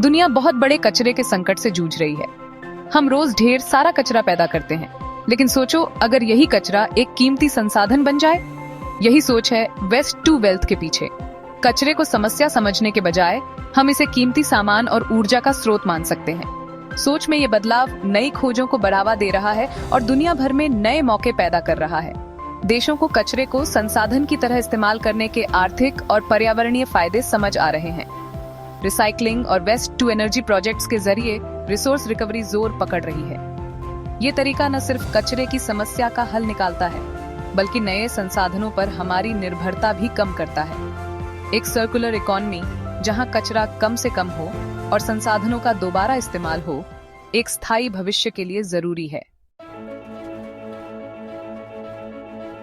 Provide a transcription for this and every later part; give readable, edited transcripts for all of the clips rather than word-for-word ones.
दुनिया बहुत बड़े कचरे के संकट से जूझ रही है। हम रोज ढेर सारा कचरा पैदा करते हैं, लेकिन सोचो अगर यही कचरा एक कीमती संसाधन बन जाए। यही सोच है वेस्ट टू वेल्थ के पीछे। कचरे को समस्या समझने के बजाय हम इसे कीमती सामान और ऊर्जा का स्रोत मान सकते हैं। सोच में ये बदलाव नई खोजों को बढ़ावा दे रहा है और दुनिया भर में नए मौके पैदा कर रहा है। देशों को कचरे को संसाधन की तरह इस्तेमाल करने के आर्थिक और पर्यावरणीय फायदे समझ आ रहे हैं। रिसाइकलिंग और वेस्ट टू एनर्जी प्रोजेक्ट्स के जरिए रिसोर्स रिकवरी जोर पकड़ रही है। ये तरीका न सिर्फ कचरे की समस्या का हल निकालता है, बल्कि नए संसाधनों पर हमारी निर्भरता भी कम करता है। एक सर्कुलर इकोनॉमी जहां कचरा कम से कम हो और संसाधनों का दोबारा इस्तेमाल हो, एक स्थायी भविष्य के लिए जरूरी है।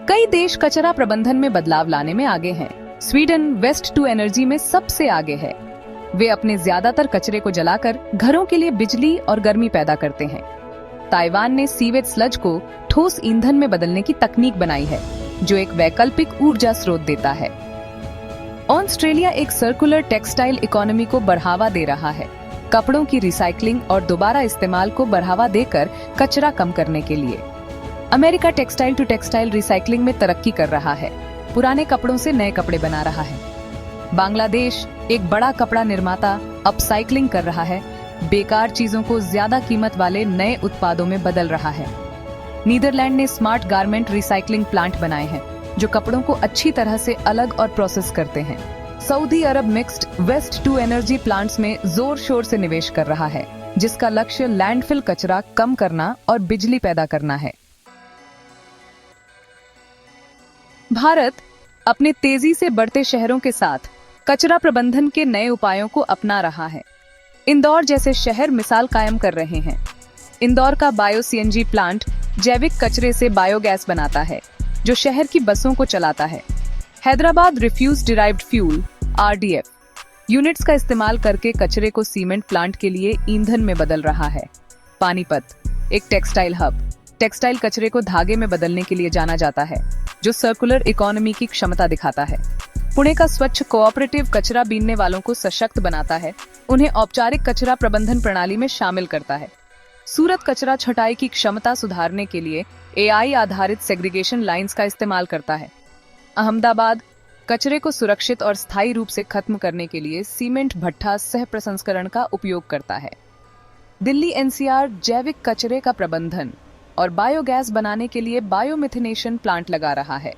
कई देश कचरा प्रबंधन में बदलाव लाने में आगे हैं। स्वीडन वेस्ट टू एनर्जी में सबसे आगे है। वे अपने ज्यादातर कचरे को जलाकर घरों के लिए बिजली और गर्मी पैदा करते हैं। ताइवान ने सीवेज स्लज को ठोस ईंधन में बदलने की तकनीक बनाई है, जो एक वैकल्पिक ऊर्जा स्रोत देता है। ऑस्ट्रेलिया एक सर्कुलर टेक्सटाइल इकोनॉमी को बढ़ावा दे रहा है, कपड़ों की रिसाइकलिंग और दोबारा इस्तेमाल को बढ़ावा देकर कचरा कम करने के लिए। America textile to textile recycling में तरक्की कर रहा है, पुराने कपड़ों से नए कपड़े बना रहा है। बांग्लादेश एक बड़ा कपड़ा निर्माता अपसाइक्लिंग कर रहा है, बेकार चीजों को ज्यादा कीमत वाले नए उत्पादों में बदल रहा है। नीदरलैंड ने स्मार्ट गारमेंट रिसाइकलिंग प्लांट बनाए हैं, जो कपड़ों को अच्छी तरह से अलग और प्रोसेस करते हैं। Saudi Arab mixed waste to energy plants में जोर शोर से निवेश कर रहा है, जिसका लक्ष्य लैंडफिल कचरा कम करना और बिजली पैदा करना है। भारत अपने तेजी से बढ़ते शहरों के साथ कचरा प्रबंधन के नए उपायों को अपना रहा है। इंदौर जैसे शहर मिसाल कायम कर रहे हैं। इंदौर का बायो सीएनजी प्लांट जैविक कचरे से बायोगैस बनाता है, जो शहर की बसों को चलाता है। Hyderabad refuse derived fuel RDF units का इस्तेमाल करके कचरे को सीमेंट प्लांट के लिए ईंधन में बदल रहा है। पानीपत एक टेक्सटाइल हब टेक्सटाइल कचरे को धागे में बदलने के लिए जाना जाता है, जो सर्कुलर इकोनॉमी की क्षमता दिखाता है। पुणे का स्वच्छ कोऑपरेटिव कचरा बीनने वालों को सशक्त बनाता है, उन्हें औपचारिक कचरा प्रबंधन प्रणाली में शामिल करता है। सूरत कचरा छटाई की क्षमता सुधारने के लिए एआई आधारित सेग्रीगेशन लाइंस का इस्तेमाल करता है। अहमदाबाद कचरे को सुरक्षित और स्थायी रूप से खत्म करने के लिए सीमेंट भट्ठा सह प्रसंस्करण का उपयोग करता है। दिल्ली एनसीआर जैविक कचरे का प्रबंधन और बायोगैस बनाने के लिए बायोमिथेनेशन प्लांट लगा रहा है।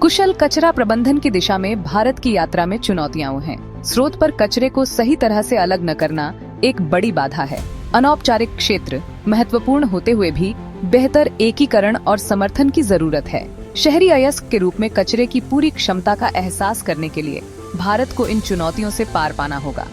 कुशल कचरा प्रबंधन की दिशा में भारत की यात्रा में चुनौतियां हैं। स्रोत पर कचरे को सही तरह से अलग न करना एक बड़ी बाधा है। अनौपचारिक क्षेत्र महत्वपूर्ण होते हुए भी बेहतर एकीकरण और समर्थन की जरूरत है। शहरी अयस्क के रूप में कचरे की पूरी क्षमता का एहसास करने के लिए भारत को इन चुनौतियों से पार पाना होगा।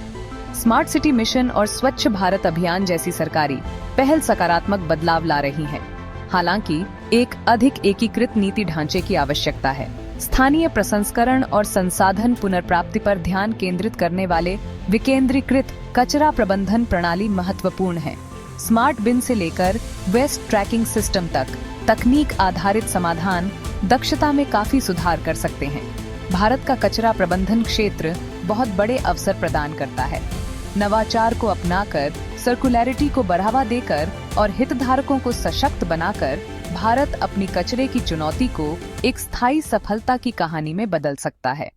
स्मार्ट सिटी मिशन और स्वच्छ भारत अभियान जैसी सरकारी पहल सकारात्मक बदलाव ला रही हैं। हालांकि एक अधिक एकीकृत नीति ढांचे की आवश्यकता है। स्थानीय प्रसंस्करण और संसाधन पुनर्प्राप्ति पर ध्यान केंद्रित करने वाले विकेंद्रीकृत कचरा प्रबंधन प्रणाली महत्वपूर्ण है। स्मार्ट बिन से लेकर वेस्ट ट्रैकिंग सिस्टम तक तकनीक आधारित समाधान दक्षता में काफी सुधार कर सकते हैं। भारत का कचरा प्रबंधन क्षेत्र बहुत बड़े अवसर प्रदान करता है। नवाचार को अपनाकर, सर्कुलैरिटी को बढ़ावा देकर और हितधारकों को सशक्त बनाकर भारत अपनी कचरे की चुनौती को एक स्थायी सफलता की कहानी में बदल सकता है।